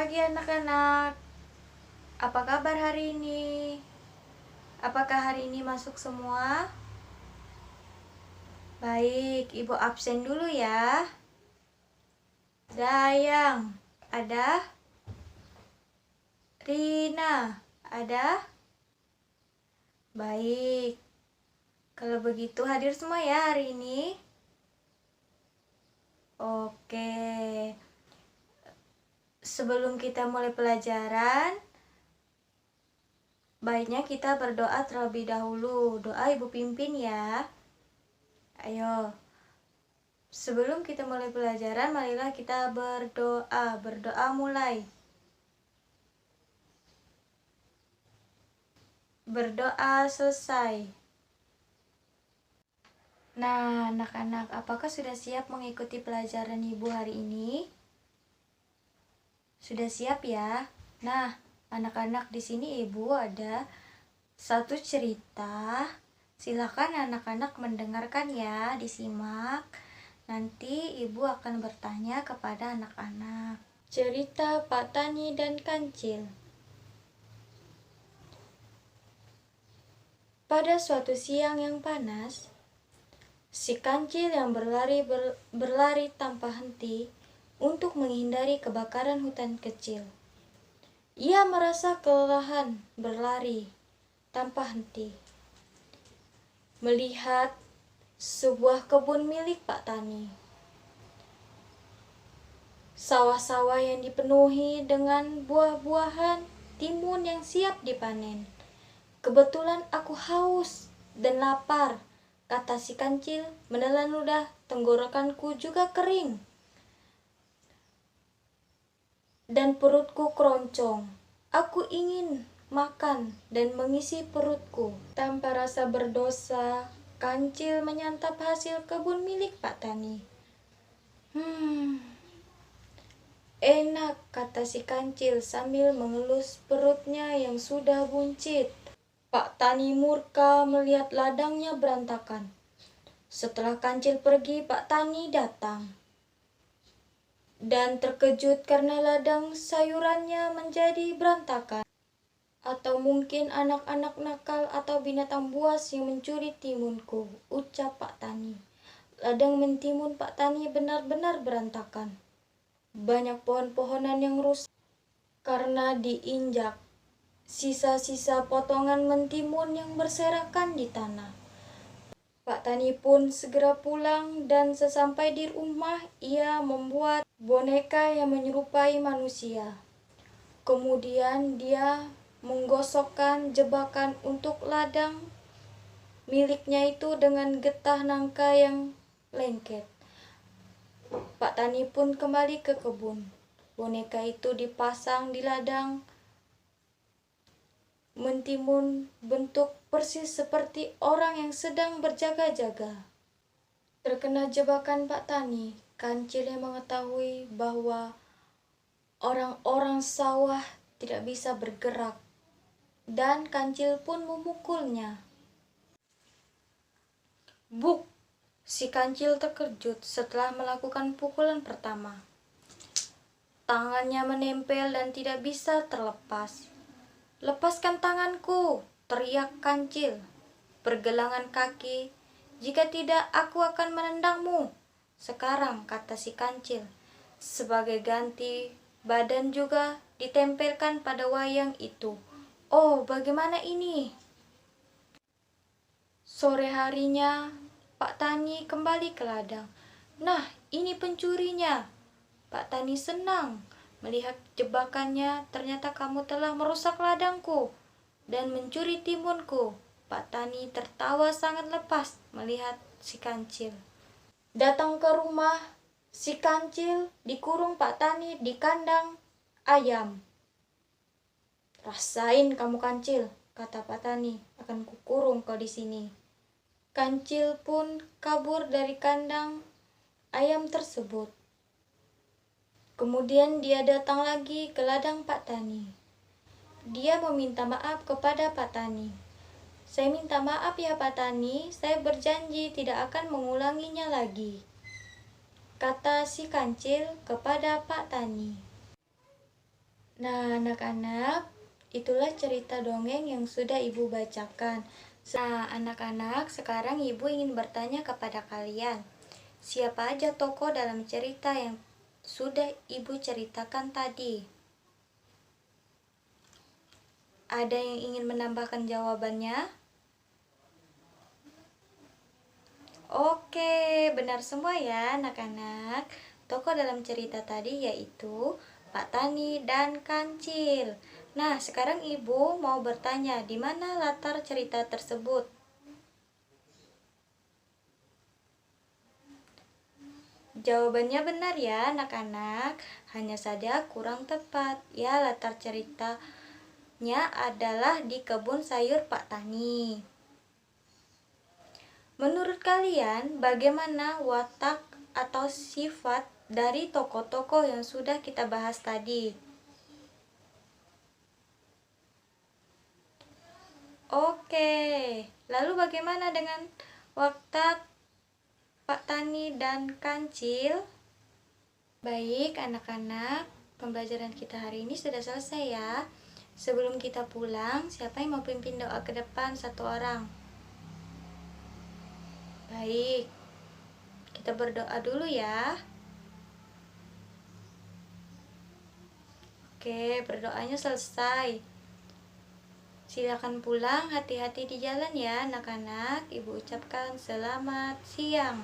pagi anak-anak. Apa kabar hari ini? Apakah hari ini masuk semua? Baik, Ibu absen dulu ya. Dayang, ada? Rina, ada? Baik. Kalau begitu hadir semua ya hari ini. Oke. Sebelum kita mulai pelajaran, baiknya kita berdoa terlebih dahulu. Doa Ibu pimpin ya. Ayo. Sebelum kita mulai pelajaran, marilah kita berdoa. Berdoa mulai. Berdoa selesai. Nah, anak-anak, apakah sudah siap mengikuti pelajaran Ibu hari ini? Sudah siap ya? Nah, anak-anak, di sini Ibu ada satu cerita. Silakan anak-anak mendengarkan ya, disimak. Nanti Ibu akan bertanya kepada anak-anak. Cerita Pak Tani dan Kancil. Pada suatu siang yang panas, si Kancil yang berlari tanpa henti untuk menghindari kebakaran hutan kecil. Ia merasa kelelahan berlari tanpa henti. Melihat sebuah kebun milik Pak Tani. Sawah-sawah yang dipenuhi dengan buah-buahan timun yang siap dipanen. Kebetulan aku haus dan lapar, kata si Kancil menelan ludah. Tenggorokanku juga kering dan perutku keroncong. Aku ingin makan dan mengisi perutku. Tanpa rasa berdosa, Kancil menyantap hasil kebun milik Pak Tani. Enak, kata si Kancil sambil mengelus perutnya yang sudah buncit. Pak Tani murka melihat ladangnya berantakan. Setelah Kancil pergi, Pak Tani datang dan terkejut karena ladang sayurannya menjadi berantakan. Atau mungkin anak-anak nakal atau binatang buas yang mencuri timunku, ucap Pak Tani. Ladang mentimun Pak Tani benar-benar berantakan. Banyak pohon-pohonan yang rusak karena diinjak. Sisa-sisa potongan mentimun yang berserakan di tanah. Pak Tani pun segera pulang dan sesampai di rumah ia membuat boneka yang menyerupai manusia. Kemudian dia menggosokkan jebakan untuk ladang miliknya itu dengan getah nangka yang lengket. Pak Tani pun kembali ke kebun. Boneka itu dipasang di ladang mentimun bentuk persis seperti orang yang sedang berjaga-jaga. Terkena jebakan Pak Tani, Kancil yang mengetahui bahwa orang-orang sawah tidak bisa bergerak, dan Kancil pun memukulnya. Buk! Si Kancil terkejut setelah melakukan pukulan pertama. Tangannya menempel dan tidak bisa terlepas. Lepaskan tanganku, teriak Kancil. Pergelangan kaki, jika tidak aku akan menendangmu. Sekarang, kata si Kancil. Sebagai ganti, badan juga ditempelkan pada wayang itu. Oh, bagaimana ini? Sore harinya, Pak Tani kembali ke ladang. Nah, ini pencurinya. Pak Tani senang melihat jebakannya. Ternyata kamu telah merusak ladangku dan mencuri timunku. Pak Tani tertawa sangat lepas melihat si Kancil. Datang ke rumah, si Kancil dikurung Pak Tani di kandang ayam. Rasain kamu Kancil, kata Pak Tani, akan kukurung kau di sini. Kancil pun kabur dari kandang ayam tersebut. Kemudian dia datang lagi ke ladang Pak Tani. Dia meminta maaf kepada Pak Tani. Saya minta maaf ya Pak Tani, saya berjanji tidak akan mengulanginya lagi, kata si Kancil kepada Pak Tani. Nah, anak-anak, itulah cerita dongeng yang sudah Ibu bacakan. Nah, anak-anak, sekarang Ibu ingin bertanya kepada kalian. Siapa aja tokoh dalam cerita yang sudah Ibu ceritakan tadi? Ada yang ingin menambahkan jawabannya? Oke, benar semua ya anak-anak. Tokoh dalam cerita tadi yaitu Pak Tani dan Kancil. Nah, sekarang Ibu mau bertanya, di mana latar cerita tersebut? Jawabannya benar ya anak-anak, hanya saja kurang tepat. Ya, latar ceritanya adalah di kebun sayur Pak Tani. Menurut kalian, bagaimana watak atau sifat dari tokoh-tokoh yang sudah kita bahas tadi? Oke, lalu bagaimana dengan watak Pak Tani dan Kancil? Baik, anak-anak, pembelajaran kita hari ini sudah selesai ya. Sebelum kita pulang, siapa yang mau pimpin doa ke depan satu orang? Baik, kita berdoa dulu ya. Oke, berdoanya selesai. Silakan pulang, hati-hati di jalan ya anak-anak. Ibu ucapkan selamat siang.